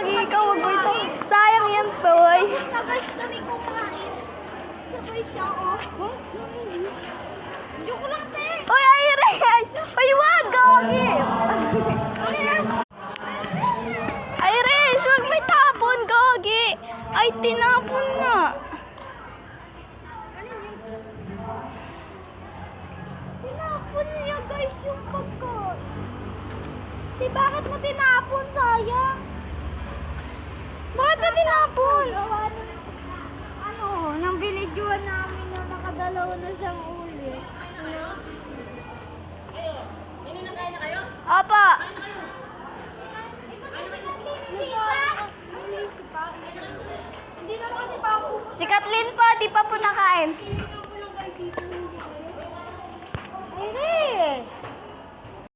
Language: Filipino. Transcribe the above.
Gagi, ikaw wag mo ito. Sayang yan, Toy. Sabay kami kumain. Sabay siya, oh. Joke lang, te. Uy, Iris! Uy, wag, Gagi! Iris, wag may tapon, Gagi! Ay, tinapon nga. Tinapon niya, guys, yung pagkain. Di, bakit mo tinapon, sayang? Bakit mo tinapon? Gawa nang binidyoan namin na nakadalawa na siyang ulit. Apa. Hindi naman kasi pa ako. Si Kathleen pa, di pa po nakain.